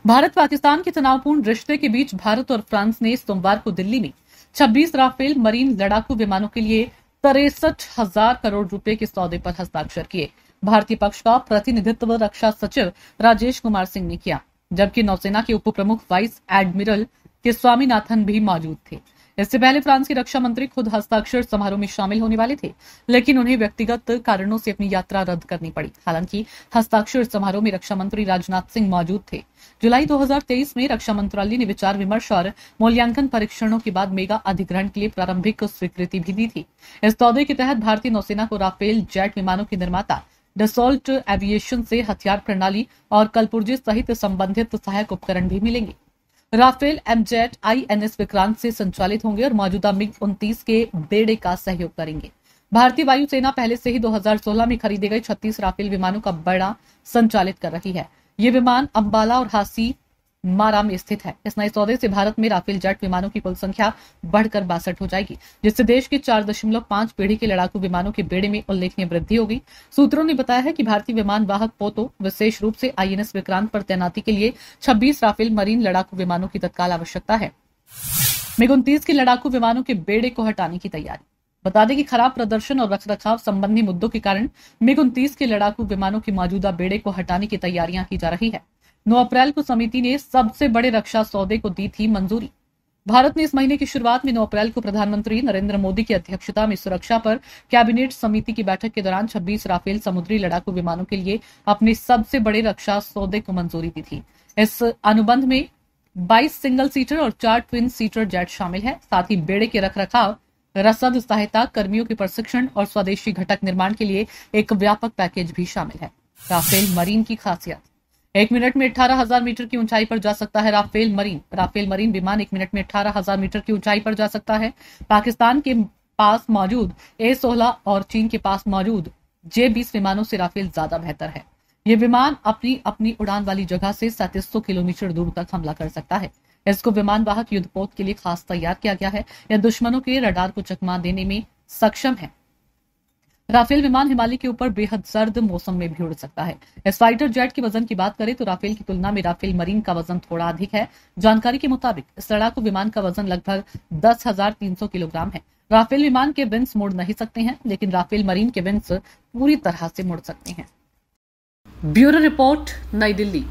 भारत पाकिस्तान के तनावपूर्ण रिश्ते के बीच भारत और फ्रांस ने सोमवार को दिल्ली में 26 राफेल मरीन लड़ाकू विमानों के लिए 63,000 करोड़ रुपए के सौदे पर हस्ताक्षर किए। भारतीय पक्ष का प्रतिनिधित्व रक्षा सचिव राजेश कुमार सिंह ने किया, जबकि नौसेना के उप प्रमुख वाइस एडमिरल के स्वामीनाथन भी मौजूद थे। इससे पहले फ्रांस के रक्षा मंत्री खुद हस्ताक्षर समारोह में शामिल होने वाले थे, लेकिन उन्हें व्यक्तिगत कारणों से अपनी यात्रा रद्द करनी पड़ी। हालांकि हस्ताक्षर समारोह में रक्षा मंत्री राजनाथ सिंह मौजूद थे। जुलाई 2023 में रक्षा मंत्रालय ने विचार विमर्श और मूल्यांकन परीक्षणों के बाद मेगा अधिग्रहण के लिए प्रारंभिक स्वीकृति भी दी थी। इस सौदे के तहत भारतीय नौसेना को राफेल जेट विमानों के निर्माता डसॉल्ट एविएशन से हथियार प्रणाली और कलपुर्जे सहित संबंधित सहायक उपकरण भी मिलेंगे। राफेल एमजेट आईएनएस विक्रांत से संचालित होंगे और मौजूदा मिग-29 के बेड़े का सहयोग करेंगे। भारतीय वायुसेना पहले से ही 2016 में खरीदे गए 36 राफेल विमानों का बेड़ा संचालित कर रही है। ये विमान अंबाला और हासी मारा में स्थित है। इस नए सौदे से भारत में राफेल जेट विमानों की कुल संख्या बढ़कर 62 हो जाएगी, जिससे देश के 4.5 पीढ़ी के लड़ाकू विमानों के बेड़े में उल्लेखनीय वृद्धि होगी। सूत्रों ने बताया है कि भारतीय विमान वाहक पोतो विशेष रूप से आईएनएस विक्रांत पर तैनाती के लिए 26 राफेल मरीन लड़ाकू विमानों की तत्काल आवश्यकता है। मिग-29 के लड़ाकू विमानों के बेड़े को हटाने की तैयारी। बता दें कि खराब प्रदर्शन और रखरखाव संबंधी मुद्दों के कारण मिग-29 के लड़ाकू विमानों के मौजूदा बेड़े को हटाने की तैयारियां की जा रही है। 9 अप्रैल को समिति ने सबसे बड़े रक्षा सौदे को दी थी मंजूरी। भारत ने इस महीने की शुरुआत में 9 अप्रैल को प्रधानमंत्री नरेंद्र मोदी की अध्यक्षता में सुरक्षा पर कैबिनेट समिति की बैठक के दौरान 26 राफेल समुद्री लड़ाकू विमानों के लिए अपने सबसे बड़े रक्षा सौदे को मंजूरी दी थी। इस अनुबंध में 22 सिंगल सीटर और 4 ट्विन सीटर जेट शामिल है। साथ ही बेड़े के रखरखाव, रसद सहायता, कर्मियों के प्रशिक्षण और स्वदेशी घटक निर्माण के लिए एक व्यापक पैकेज भी शामिल है। राफेल मरीन की खासियत। 1 मिनट में 18,000 मीटर की ऊंचाई पर जा सकता है राफेल मरीन विमान 1 मिनट में 18,000 मीटर की ऊंचाई पर जा सकता है। पाकिस्तान के पास मौजूद A-16 और चीन के पास मौजूद J-20 विमानों से राफेल ज्यादा बेहतर है। ये विमान अपनी उड़ान वाली जगह से 3700 किलोमीटर दूर तक हमला कर सकता है। इसको विमान वाहक युद्धपोत के लिए खास तैयार किया गया है। यह दुश्मनों के रडार को चकमा देने में सक्षम है। राफेल विमान हिमालय के ऊपर बेहद सर्द मौसम में भी उड़ सकता है। इस फाइटर जेट के वजन की बात करें तो राफेल की तुलना में राफेल मरीन का वजन थोड़ा अधिक है। जानकारी के मुताबिक इस लड़ाकू विमान का वजन लगभग 10,300 किलोग्राम है। राफेल विमान के विंग्स मुड़ नहीं सकते हैं, लेकिन राफेल मरीन के विंग्स पूरी तरह से मुड़ सकते हैं। ब्यूरो रिपोर्ट, नई दिल्ली।